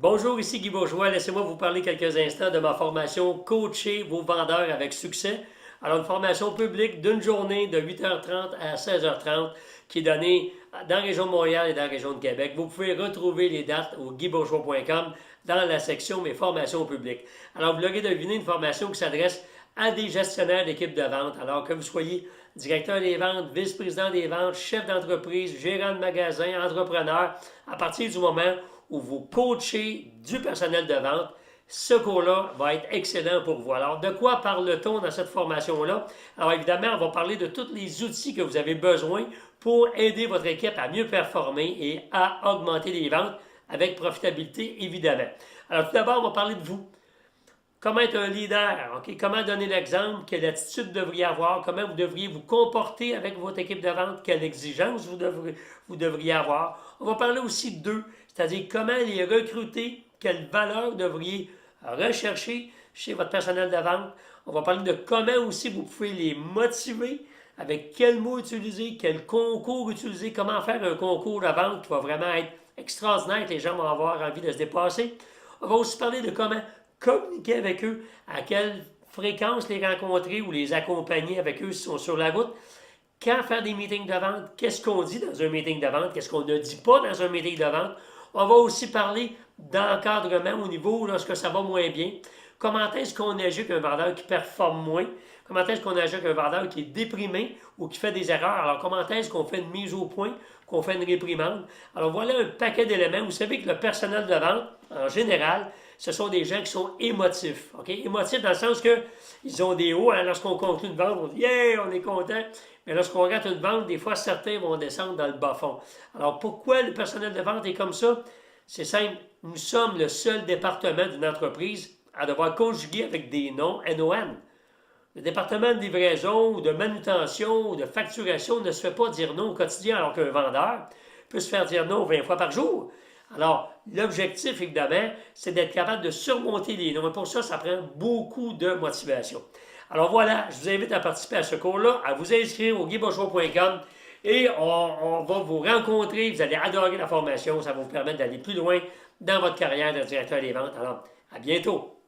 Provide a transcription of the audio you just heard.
Bonjour, ici Guy Bourgeois. Laissez-moi vous parler quelques instants de ma formation Coacher vos vendeurs avec succès. Alors, une formation publique d'une journée de 8h30 à 16h30 qui est donnée dans la région de Montréal et dans la région de Québec. Vous pouvez retrouver les dates au guybourgeois.com dans la section Mes formations publiques. Alors, vous l'aurez deviné, une formation qui s'adresse à des gestionnaires d'équipe de vente. Alors que vous soyez directeur des ventes, vice-président des ventes, chef d'entreprise, gérant de magasin, entrepreneur, à partir du moment où vous coachez du personnel de vente, ce cours-là va être excellent pour vous. Alors, de quoi parle-t-on dans cette formation-là? Alors, évidemment, on va parler de tous les outils que vous avez besoin pour aider votre équipe à mieux performer et à augmenter les ventes avec profitabilité, évidemment. Alors, tout d'abord, on va parler de vous. Comment être un leader, ok? Comment donner l'exemple, quelle attitude vous devriez avoir, comment vous devriez vous comporter avec votre équipe de vente, quelle exigence vous devriez avoir. On va parler aussi d'eux, c'est-à-dire comment les recruter, quelle valeur vous devriez rechercher chez votre personnel de vente. On va parler de comment aussi vous pouvez les motiver, avec quels mots utiliser, quel concours utiliser, comment faire un concours de vente qui va vraiment être extraordinaire, que les gens vont avoir envie de se dépasser. On va aussi parler de comment communiquer avec eux, à quelle fréquence les rencontrer ou les accompagner avec eux s'ils sont sur la route, quand faire des meetings de vente, qu'est-ce qu'on dit dans un meeting de vente, qu'est-ce qu'on ne dit pas dans un meeting de vente. On va aussi parler d'encadrement au niveau lorsque ça va moins bien. Comment est-ce qu'on agit avec un vendeur qui performe moins? Comment est-ce qu'on agit avec un vendeur qui est déprimé ou qui fait des erreurs? Alors, comment est-ce qu'on fait une mise au point, qu'on fait une réprimande? Alors, voilà un paquet d'éléments. Vous savez que le personnel de vente, en général, ce sont des gens qui sont émotifs. Okay? Émotifs dans le sens qu'ils ont des hauts. Hein? Lorsqu'on conclut une vente, on dit « Yeah, on est content ». Mais lorsqu'on rate une vente, des fois, certains vont descendre dans le bas-fond. Alors, pourquoi le personnel de vente est comme ça? C'est simple. Nous sommes le seul département d'une entreprise à devoir conjuguer avec des noms NON. Le département de livraison ou de manutention ou de facturation ne se fait pas dire non au quotidien, alors qu'un vendeur peut se faire dire non 20 fois par jour. Alors, l'objectif, évidemment, c'est d'être capable de surmonter les noms. Et pour ça, ça prend beaucoup de motivation. Alors voilà, je vous invite à participer à ce cours-là, à vous inscrire au guybourgeois.com et on va vous rencontrer. Vous allez adorer la formation. Ça va vous permettre d'aller plus loin dans votre carrière de directeur des ventes. Alors, à bientôt!